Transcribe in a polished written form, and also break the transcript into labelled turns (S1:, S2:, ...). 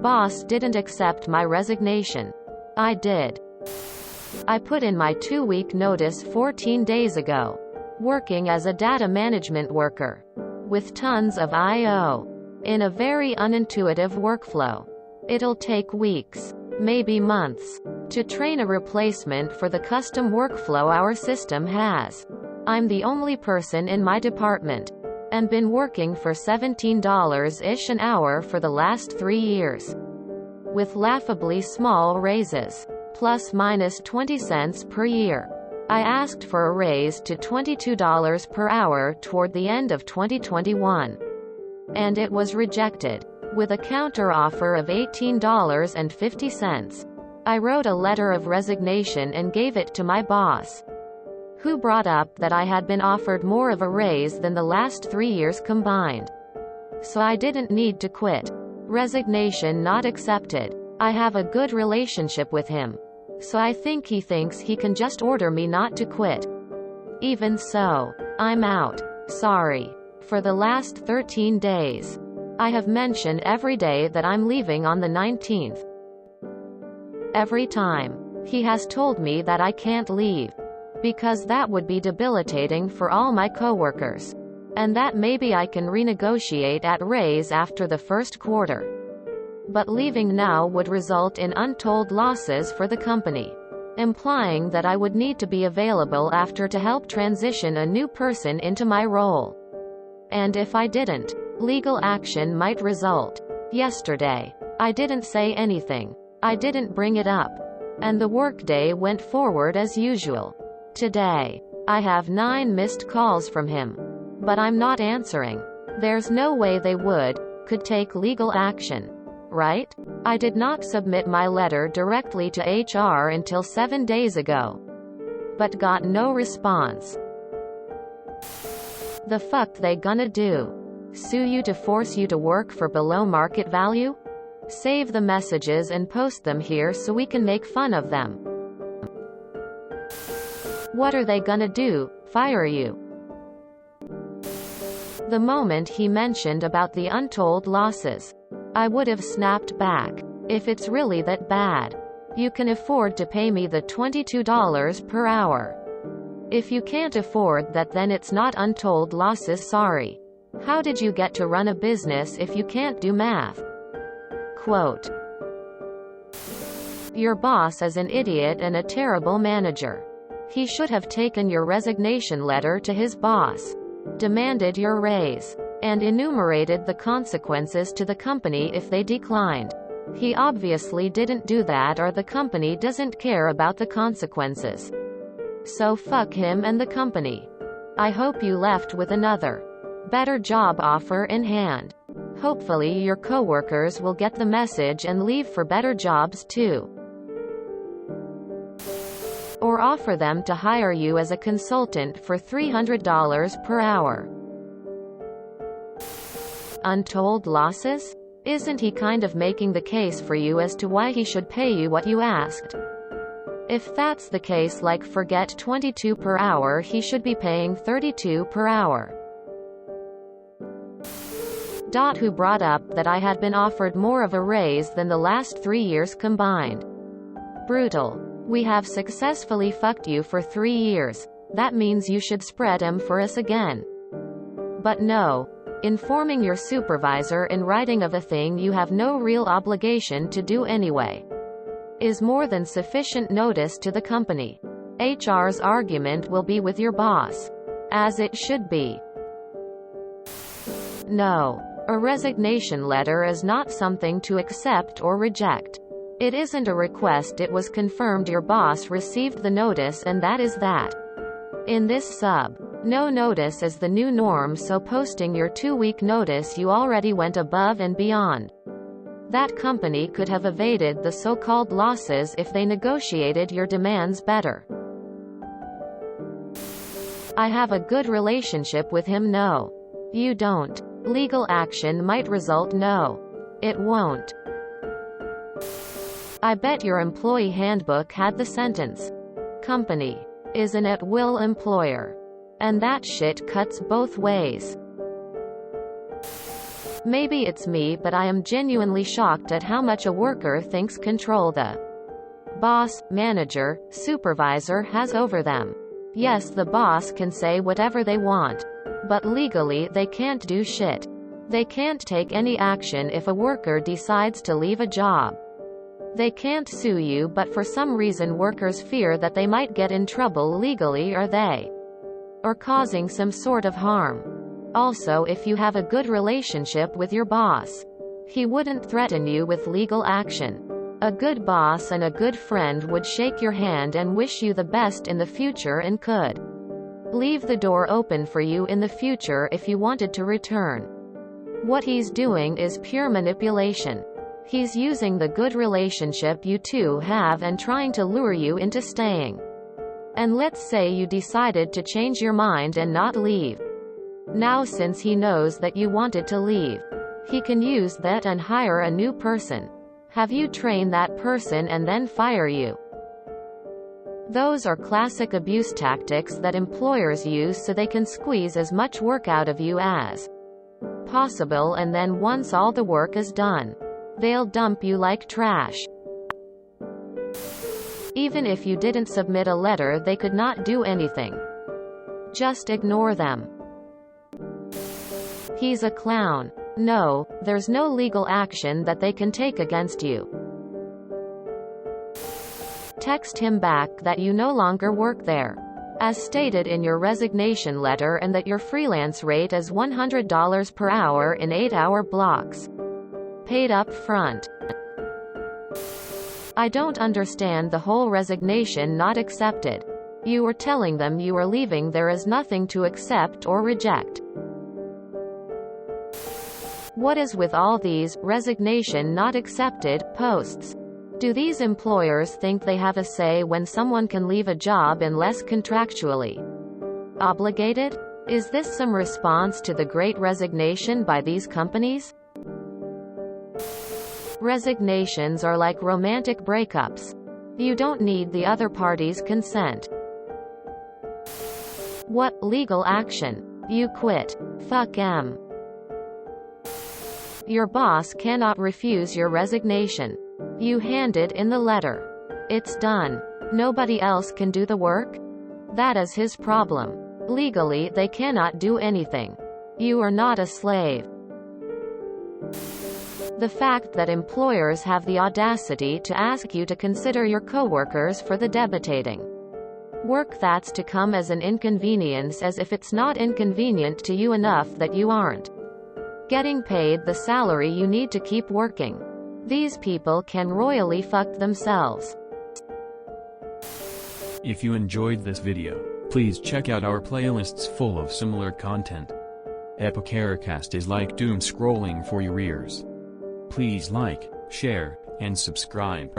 S1: Boss didn't accept my resignation. I did. I put in my 2-week notice 14 days ago. Working as a data management worker. With tons of I/O. In a very unintuitive workflow. It'll take weeks, maybe months, to train a replacement for the custom workflow our system has. I'm the only person in my department. And been working for $17-ish an hour for the last 3 years. With laughably small raises. Plus minus 20 cents per year. I asked for a raise to $22 per hour toward the end of 2021. And it was rejected. With a counter-offer of $18.50. I wrote a letter of resignation and gave it to my boss. Who brought up that I had been offered more of a raise than the last 3 years combined. So I didn't need to quit. Resignation not accepted. I have a good relationship with him. So I think he thinks he can just order me not to quit. Even so, I'm out. Sorry. For the last 13 days. I have mentioned every day that I'm leaving on the 19th. Every time. He has told me that I can't leave. Because that would be debilitating for all my coworkers. And that maybe I can renegotiate at raise after the first quarter. But leaving now would result in untold losses for the company. Implying that I would need to be available after to help transition a new person into my role. And if I didn't, legal action might result. Yesterday, I didn't say anything. I didn't bring it up. And the workday went forward as usual. Today, I have 9 missed calls from him. But I'm not answering. There's no way they could take legal action. Right? I did not submit my letter directly to HR until 7 days ago. But got no response. The fuck they gonna do? Sue you to force you to work for below market value? Save the messages and post them here so we can make fun of them. What are they gonna do? Fire you? The moment he mentioned about the untold losses, I would have snapped back. If it's really that bad, you can afford to pay me the $22 per hour. If you can't afford that, then it's not untold losses. Sorry. How did you get to run a business if you can't do math? Quote. Your boss is an idiot and a terrible manager. He should have taken your resignation letter to his boss, demanded your raise, and enumerated the consequences to the company if they declined. He obviously didn't do that, or the company doesn't care about the consequences. So fuck him and the company. I hope you left with another, better job offer in hand. Hopefully your coworkers will get the message and leave for better jobs too. Or offer them to hire you as a consultant for $300 per hour. Untold losses? Isn't he kind of making the case for you as to why he should pay you what you asked? If that's the case, like, forget $22 per hour, he should be paying $32 per hour. Who brought up that I had been offered more of a raise than the last 3 years combined. Brutal. We have successfully fucked you for 3 years. That means you should spread 'em for us again. But no. Informing your supervisor in writing of a thing you have no real obligation to do anyway is more than sufficient notice to the company. HR's argument will be with your boss. As it should be. No. A resignation letter is not something to accept or reject. It isn't a request, it was confirmed your boss received the notice, and that is that. In this sub, no notice is the new norm, so posting your 2-week notice, you already went above and beyond. That company could have evaded the so-called losses if they negotiated your demands better. I have a good relationship with him. No. You don't. Legal action might result. No. It won't. I bet your employee handbook had the sentence, company is an at-will employer. And that shit cuts both ways. Maybe it's me, but I am genuinely shocked at how much a worker thinks control the boss, manager, supervisor has over them. Yes, the boss can say whatever they want. But legally they can't do shit. They can't take any action if a worker decides to leave a job. They can't sue you, but for some reason workers fear that they might get in trouble legally or causing some sort of harm. Also, if you have a good relationship with your boss, he wouldn't threaten you with legal action. A good boss and a good friend would shake your hand and wish you the best in the future and could leave the door open for you in the future if you wanted to return. What he's doing is pure manipulation. He's using the good relationship you two have and trying to lure you into staying. And let's say you decided to change your mind and not leave. Now, since he knows that you wanted to leave, he can use that and hire a new person, have you train that person and then fire you. Those are classic abuse tactics that employers use so they can squeeze as much work out of you as possible, and then once all the work is done, they'll dump you like trash. Even if you didn't submit a letter, they could not do anything. Just ignore them. He's a clown. No, there's no legal action that they can take against you. Text him back that you no longer work there, as stated in your resignation letter, and that your freelance rate is $100 per hour in 8-hour blocks, paid up front. I don't understand the whole resignation not accepted. You were telling them you were leaving. There is nothing to accept or reject. What is with all these resignation not accepted posts? Do these employers think they have a say when someone can leave a job unless contractually obligated? Is this some response to the Great Resignation by these companies? Resignations are like romantic breakups. You don't need the other party's consent. What legal action? You quit. Fuck 'em. Your boss cannot refuse your resignation. You handed in the letter. It's done. Nobody else can do the work? That is his problem. Legally, they cannot do anything. You are not a slave. The fact that employers have the audacity to ask you to consider your coworkers for the debilitating work that's to come as an inconvenience, as if it's not inconvenient to you enough that you aren't getting paid the salary you need to keep working. These people can royally fuck themselves.
S2: If you enjoyed this video, please check out our playlists full of similar content. Epicaricast is like doom scrolling for your ears. Please like, share, and subscribe.